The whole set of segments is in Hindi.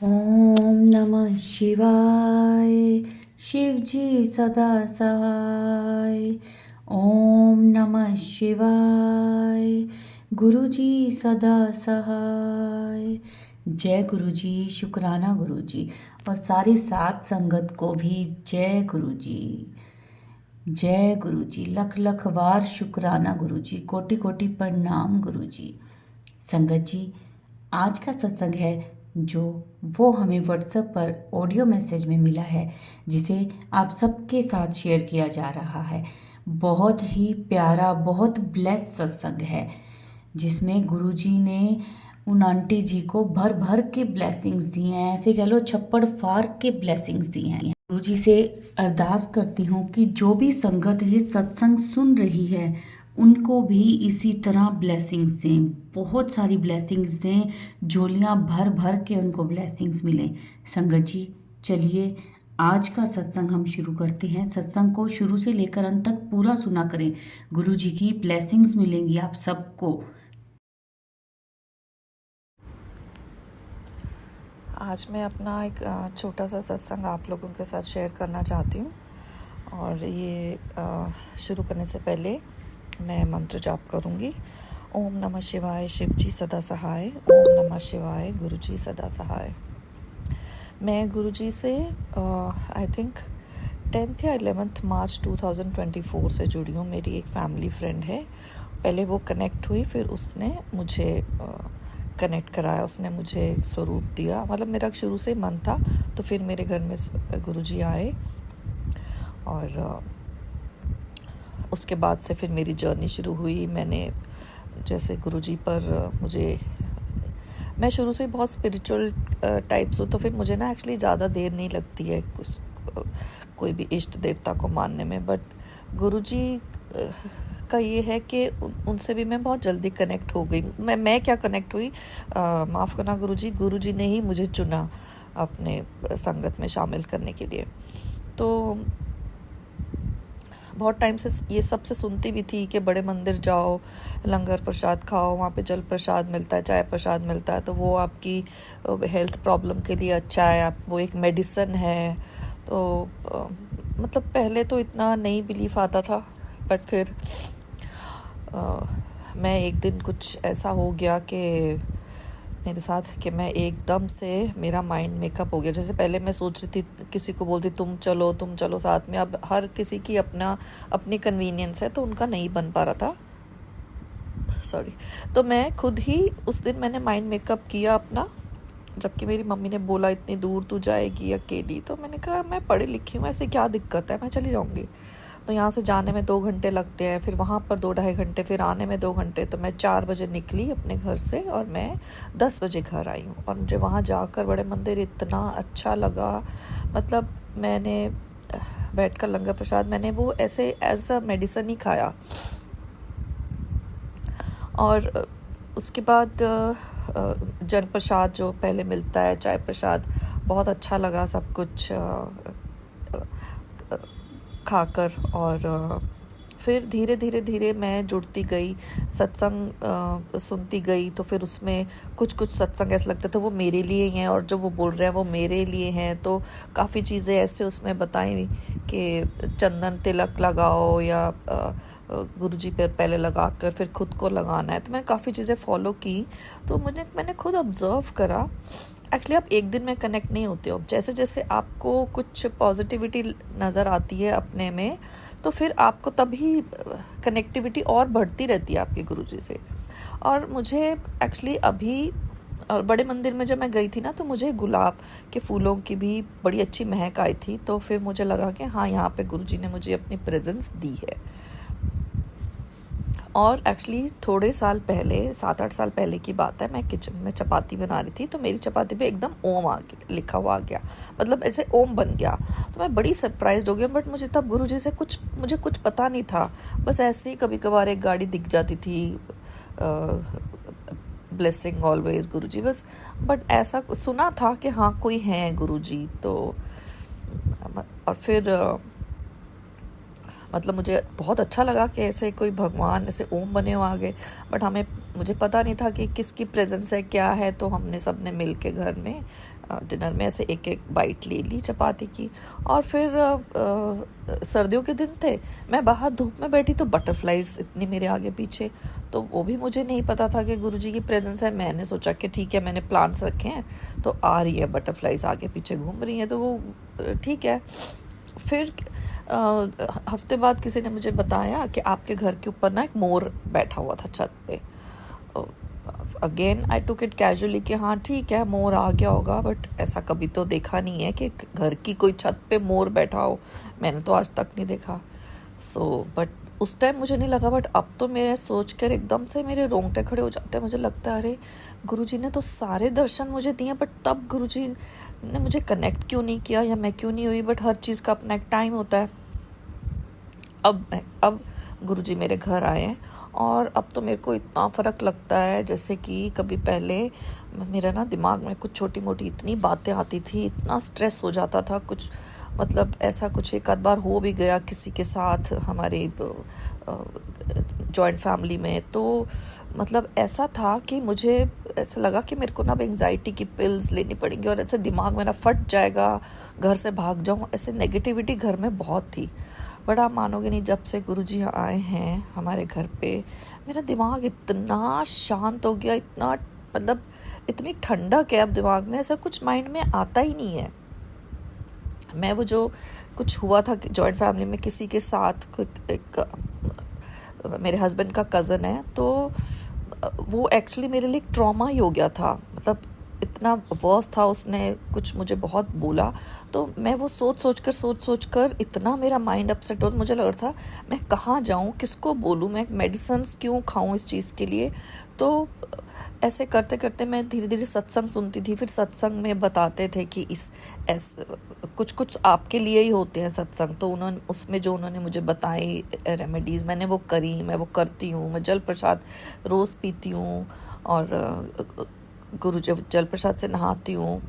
ओम नमः शिवाय। शिव जी सदा सहाय। ओम नमः शिवाय। गुरु जी सदा सहाय। जय गुरु जी, शुक्राना गुरु जी, और सारी सात संगत को भी जय गुरु जी। जय गुरु जी, लख लख बार शुक्राना गुरु जी, कोटि कोटि प्रणाम गुरु जी। संगत जी, आज का सत्संग है जो वो हमें व्हाट्सएप पर ऑडियो मैसेज में मिला है, जिसे आप सबके साथ शेयर किया जा रहा है। बहुत ही प्यारा, बहुत ब्लेस्ड सत्संग है, जिसमें गुरुजी ने उन आंटी जी को भर भर के ब्लेसिंग्स दिए हैं। ऐसे कह लो छप्पड़ फाड़ के ब्लेसिंग्स दिए हैं। गुरुजी से अरदास करती हूँ कि जो भी संगत ये सत्संग सुन रही है उनको भी इसी तरह ब्लेसिंग्स दें, बहुत सारी ब्लेसिंग्स दें, झोलियाँ भर भर के उनको ब्लेसिंग्स मिलें। संगत जी, चलिए आज का सत्संग हम शुरू करते हैं। सत्संग को शुरू से लेकर अंत तक पूरा सुना करें, गुरु जी की ब्लेसिंग्स मिलेंगी आप सबको। आज मैं अपना एक छोटा सा सत्संग आप लोगों के साथ शेयर करना चाहती हूँ। और ये शुरू करने से पहले मैं मंत्र जाप करूँगी। ओम नमः शिवाय, शिव जी सदा सहाय। ओम नमः शिवाय, गुरु जी सदा सहाय। मैं गुरु जी से आई थिंक 10th या 11th मार्च 2024 से जुड़ी हूँ। मेरी एक फैमिली फ्रेंड है, पहले वो कनेक्ट हुई, फिर उसने मुझे कनेक्ट कराया, उसने मुझे स्वरूप दिया। मतलब मेरा शुरू से मन था, तो फिर मेरे घर में गुरुजी आए और उसके बाद से फिर मेरी जर्नी शुरू हुई। मैंने जैसे गुरुजी पर मैं शुरू से बहुत स्पिरिचुअल टाइप्स हूँ, तो फिर मुझे ना एक्चुअली ज़्यादा देर नहीं लगती है कुछ कोई भी इष्ट देवता को मानने में। बट गुरुजी का ये है कि उनसे भी मैं बहुत जल्दी कनेक्ट हो गई। मैं क्या कनेक्ट हुई, माफ़ करना गुरुजी ने ही मुझे चुना अपने संगत में शामिल करने के लिए। तो बहुत टाइम से ये सबसे सुनती भी थी कि बड़े मंदिर जाओ, लंगर प्रसाद खाओ, वहाँ पे जल प्रसाद मिलता है, चाय प्रसाद मिलता है, तो वो आपकी हेल्थ प्रॉब्लम के लिए अच्छा है, आप वो एक मेडिसिन है। तो मतलब पहले तो इतना नहीं बिलीफ आता था, बट फिर मैं एक दिन कुछ ऐसा हो गया कि मेरे साथ कि मैं एकदम से मेरा माइंड मेकअप हो गया। जैसे पहले मैं सोच रही थी, किसी को बोलती तुम चलो साथ में, अब हर किसी की अपनी कन्वीनियंस है, तो उनका नहीं बन पा रहा था। सॉरी। तो मैं खुद ही उस दिन मैंने माइंड मेकअप किया अपना, जबकि मेरी मम्मी ने बोला इतनी दूर तू जाएगी अकेली, तो मैंने कहा मैं पढ़ी लिखी हूँ, ऐसे क्या दिक्कत है, मैं चली जाऊँगी। तो यहाँ से जाने में 2 घंटे लगते हैं, फिर वहाँ पर 2-2.5 घंटे, फिर आने में 2 घंटे। तो मैं 4 बजे निकली अपने घर से और मैं 10 बजे घर आई हूँ। और मुझे वहाँ जाकर बड़े मंदिर इतना अच्छा लगा। मतलब मैंने बैठकर लंगर प्रसाद, मैंने वो ऐसे एज अ मेडिसिन ही खाया। और उसके बाद जल प्रसाद जो पहले मिलता है, चाय प्रसाद, बहुत अच्छा लगा सब कुछ खाकर। और फिर धीरे धीरे मैं जुड़ती गई, सत्संग सुनती गई। तो फिर उसमें कुछ सत्संग ऐसे लगते थे वो मेरे लिए ही हैं, और जो वो बोल रहे हैं वो मेरे लिए हैं। तो काफ़ी चीज़ें ऐसे उसमें बताई कि चंदन तिलक लगाओ, या गुरुजी पर पहले लगा कर फिर खुद को लगाना है। तो मैंने काफ़ी चीज़ें फॉलो की। तो मैंने खुद ऑब्ज़र्व करा, एक्चुअली आप एक दिन में कनेक्ट नहीं होते हो। जैसे जैसे आपको कुछ पॉजिटिविटी नज़र आती है अपने में, तो फिर आपको तभी कनेक्टिविटी और बढ़ती रहती है आपके गुरुजी से। और मुझे एक्चुअली अभी और बड़े मंदिर में जब मैं गई थी ना, तो मुझे गुलाब के फूलों की भी बड़ी अच्छी महक आई थी। तो फिर मुझे लगा कि हाँ, यहाँ पे गुरुजी ने मुझे अपनी प्रेजेंस दी है। और एक्चुअली थोड़े साल पहले, 7-8 साल पहले की बात है, मैं किचन में चपाती बना रही थी, तो मेरी चपाती पे एकदम ओम लिखा हुआ आ गया, मतलब ऐसे ओम बन गया। तो मैं बड़ी सरप्राइज हो गई। बट मुझे तब गुरुजी से मुझे कुछ पता नहीं था, बस ऐसे ही कभी कभार एक गाड़ी दिख जाती थी, ब्लेसिंग ऑलवेज गुरुजी बस। बट ऐसा सुना था कि हाँ कोई है गुरुजी। तो और फिर मतलब मुझे बहुत अच्छा लगा कि ऐसे कोई भगवान ऐसे ओम बने हुए आ गए। बट मुझे पता नहीं था कि किसकी प्रेजेंस है, क्या है। तो हमने सब ने मिल के घर में डिनर में ऐसे एक एक बाइट ले ली चपाती की। और फिर सर्दियों के दिन थे, मैं बाहर धूप में बैठी तो बटरफ्लाइज इतनी मेरे आगे पीछे, तो वो भी मुझे नहीं पता था कि गुरुजी की प्रेजेंस है। मैंने सोचा कि ठीक है, मैंने प्लांट्स रखे हैं तो आ रही है बटरफ्लाइज आगे पीछे घूम रही हैं, तो वो ठीक है। फिर हफ्ते बाद किसी ने मुझे बताया कि आपके घर के ऊपर ना एक मोर बैठा हुआ था छत पे। Again I took it casually कि हाँ ठीक है, मोर आ गया होगा, बट ऐसा कभी तो देखा नहीं है कि घर की कोई छत पे मोर बैठा हो, मैंने तो आज तक नहीं देखा। बट उस टाइम मुझे नहीं लगा, बट अब तो मेरे सोच कर एकदम से मेरे रोंगटे खड़े हो जाते हैं। मुझे लगता है अरे गुरुजी ने तो सारे दर्शन मुझे दिए, बट तब गुरुजी ने मुझे कनेक्ट क्यों नहीं किया, या मैं क्यों नहीं हुई। बट हर चीज़ का अपना एक टाइम होता है। अब गुरुजी मेरे घर आए हैं और अब तो मेरे को इतना फ़र्क लगता है, जैसे कि कभी पहले मेरा ना दिमाग में कुछ छोटी मोटी इतनी बातें आती थी, इतना स्ट्रेस हो जाता था, कुछ मतलब ऐसा कुछ एक आध बार हो भी गया किसी के साथ हमारे जॉइंट फैमिली में, तो मतलब ऐसा था कि मुझे ऐसा लगा कि मेरे को ना अब एंग्जाइटी की पिल्स लेनी पड़ेंगी और ऐसे दिमाग मेरा फट जाएगा, घर से भाग जाऊँ, ऐसे नेगेटिविटी घर में बहुत थी। बट आप मानोगे नहीं, जब से गुरुजी आए हैं हमारे घर पे, मेरा दिमाग इतना शांत हो गया, इतना मतलब इतनी ठंडक है अब दिमाग में, ऐसा कुछ माइंड में आता ही नहीं है। मैं वो जो कुछ हुआ था जॉइंट फैमिली में किसी के साथ, एक मेरे हस्बैंड का कज़न है, तो वो एक्चुअली मेरे लिए एक ट्रॉमा ही हो गया था। मतलब इतना वर्स था, उसने कुछ मुझे बहुत बोला, तो मैं वो सोच सोच कर इतना मेरा माइंड अपसेट हो, मुझे लग रहा था मैं कहाँ जाऊँ, किसको बोलूँ, मैं मेडिसिन्स क्यों खाऊँ इस चीज़ के लिए। तो ऐसे करते करते मैं धीरे धीरे सत्संग सुनती थी। फिर सत्संग में बताते थे कि कुछ कुछ आपके लिए ही होते हैं सत्संग, तो उन्होंने उसमें जो उन्होंने मुझे बताई रेमेडीज़, मैंने वो करी, मैं वो करती हूँ। मैं जल प्रसाद रोज़ पीती हूँ और गुरु जल प्रसाद से नहाती हूँ।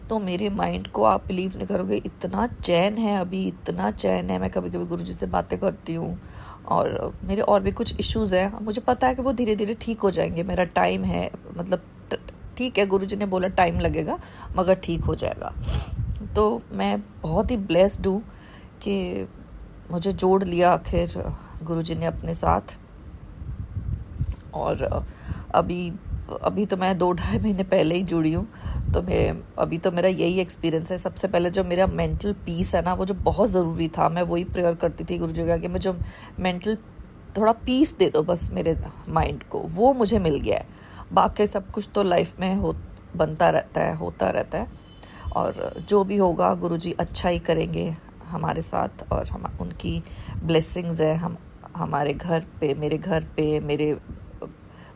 तो मेरे माइंड को आप बिलीव नहीं करोगे, इतना चैन है अभी, इतना चैन है। मैं कभी कभी गुरुजी से बातें करती हूँ और मेरे और भी कुछ इश्यूज़ हैं, मुझे पता है कि वो धीरे धीरे ठीक हो जाएंगे। मेरा टाइम है, मतलब ठीक है, गुरुजी ने बोला टाइम लगेगा मगर ठीक हो जाएगा। तो मैं बहुत ही ब्लेस्ड हूँ कि मुझे जोड़ लिया आखिर गुरुजी ने अपने साथ। और अभी तो मैं 2-2.5 महीने पहले ही जुड़ी हूँ, तो अभी तो मेरा यही एक्सपीरियंस है। सबसे पहले जो मेरा मेंटल पीस है ना, वो जो बहुत ज़रूरी था, मैं वही प्रेयर करती थी गुरुजी के आगे, मुझे मेंटल थोड़ा पीस दे दो बस मेरे माइंड को, वो मुझे मिल गया है। बाकी सब कुछ तो लाइफ में बनता रहता है, होता रहता है, और जो भी होगा गुरुजी अच्छा ही करेंगे हमारे साथ। और हम उनकी ब्लेसिंग्स है हमारे घर पे, मेरे घर पे, मेरे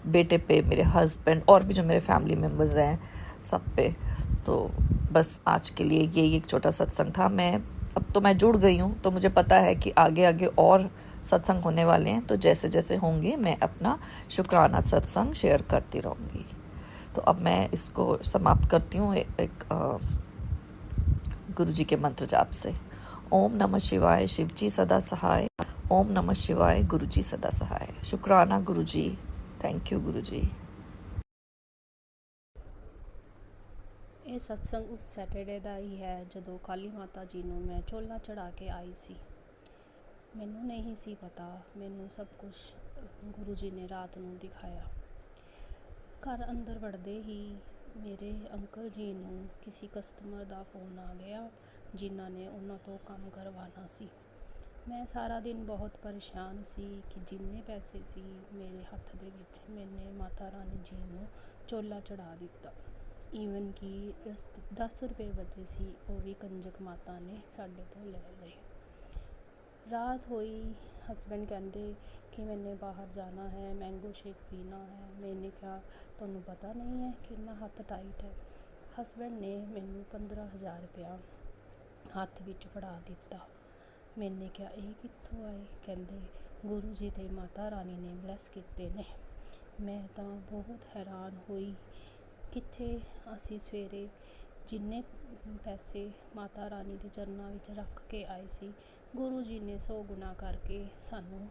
बेटे पे, मेरे हस्बैंड और भी जो मेरे फैमिली मेम्बर्स हैं सब पे। तो बस आज के लिए यही एक छोटा सत्संग था। अब तो मैं जुड़ गई हूँ, तो मुझे पता है कि आगे आगे और सत्संग होने वाले हैं, तो जैसे जैसे होंगे मैं अपना शुक्राना सत्संग शेयर करती रहूँगी। तो अब मैं इसको समाप्त करती हूँ एक गुरुजी के मंत्र जाप से। ओम नमः शिवाय, शिवजी सदा सहाय। ओम नमः शिवाय, गुरुजी सदा सहाय। शुक्राना गुरुजी, थैंक यू गुरुजी। ਇਹ ਸਤਸੰਗ ਉਸ ਸੈਟਰਡੇ ਦਾ ਹੀ ਹੈ ਜਦੋਂ ਕਾਲੀ ਮਾਤਾ ਜੀ ਨੂੰ ਮੈਂ ਝੋਲਾ ਚੜਾ ਕੇ ਆਈ ਸੀ। ਮੈਨੂੰ ਨਹੀਂ ਸੀ ਪਤਾ, ਮੈਨੂੰ ਸਭ ਕੁਝ ਗੁਰੂ ਜੀ ਨੇ ਰਾਤ ਨੂੰ ਦਿਖਾਇਆ। ਘਰ ਅੰਦਰ ਵੜਦੇ ਹੀ ਮੇਰੇ ਅੰਕਲ ਜੀ ਨੂੰ ਕਿਸੇ ਕਸਟਮਰ ਦਾ ਫੋਨ ਆ ਗਿਆ ਜਿਨ੍ਹਾਂ ਨੇ ਉਹਨਾਂ ਤੋਂ ਕੰਮ ਕਰਵਾਉਣਾ ਸੀ। ਮੈਂ ਸਾਰਾ ਦਿਨ ਬਹੁਤ ਪਰੇਸ਼ਾਨ ਸੀ ਕਿ ਜਿੰਨੇ ਪੈਸੇ ਸੀ ਮੇਰੇ ਹੱਥ ਦੇ ਵਿੱਚ, ਮੈਨੇ ਮਾਤਾ ਰਾਣੀ ਜੀ ਨੂੰ ਝੋਲਾ ਚੜਾ ਦਿੱਤਾ। ਈਵਨ ਕਿ 10 ਰੁਪਏ ਬਚੇ ਸੀ, ਉਹ ਵੀ ਕੰਜਕ ਮਾਤਾ ਨੇ ਸਾਡੇ ਤੋਂ ਲੈ ਲਏ। ਰਾਤ ਹੋਈ, ਹਸਬੈਂਡ ਕਹਿੰਦੇ ਕਿ ਮੈਨੇ ਬਾਹਰ ਜਾਣਾ ਹੈ, ਮੈਂਗੋ ਸ਼ੇਕ ਪੀਣਾ ਹੈ। ਮੈਨੇ ਕਿਹਾ ਤੁਹਾਨੂੰ ਪਤਾ ਨਹੀਂ ਹੈ ਕਿੰਨਾ ਹੱਥ ਟਾਈਟ ਹੈ। ਹਸਬੈਂਡ ਨੇ ਮੈਨੂੰ 15,000 ਰੁਪਇਆ ਹੱਥ ਵਿੱਚ ਫੜਾ ਦਿੱਤਾ। ਮੈਨੇ ਕਿਹਾ ਇਹ ਕਿੱਥੋਂ ਆਏ? ਕਹਿੰਦੇ ਗੁਰੂ ਜੀ ਤੇ ਮਾਤਾ ਰਾਣੀ ਨੇ ਬਲੈਸ ਕੀਤੇ ਨੇ। ਮੈਂ ਤਾਂ ਬਹੁਤ ਹੈਰਾਨ ਹੋਈ। ਕਿੱਥੇ ਅਸੀਂ ਸਵੇਰੇ ਜਿੰਨੇ ਪੈਸੇ ਮਾਤਾ ਰਾਣੀ ਦੇ ਚਰਨਾਂ ਵਿੱਚ ਰੱਖ ਕੇ ਆਏ ਸੀ, ਗੁਰੂ ਜੀ ਨੇ 100 ਗੁਣਾ ਕਰਕੇ ਸਾਨੂੰ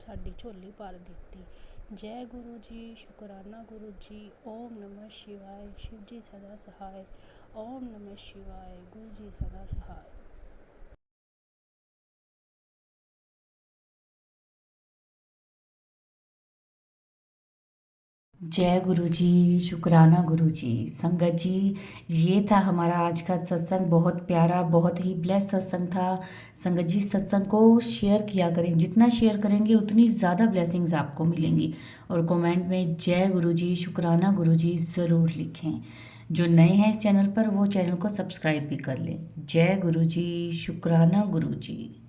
ਸਾਡੀ ਝੋਲੀ ਭਰ ਦਿੱਤੀ। जय गुरु जी, शुक्राना गुरु जी। ओम नमः शिवाय, शिव जी सदा सहाय। ओम नमः शिवाय, गुरु जी सदा सहाय। जय गुरु जी, शुक्राना गुरु जी। संगत जी, ये था हमारा आज का सत्संग। बहुत प्यारा, बहुत ही ब्लेस सत्संग था। संगत जी, सत्संग को शेयर किया करें। जितना शेयर करेंगे उतनी ज़्यादा ब्लेसिंग्स आपको मिलेंगी। और कमेंट में जय गुरु जी, शुक्राना गुरु जी ज़रूर लिखें। जो नए हैं इस चैनल पर वो चैनल को सब्सक्राइब भी कर लें। जय गुरु जी, शुक्राना गुरु जी।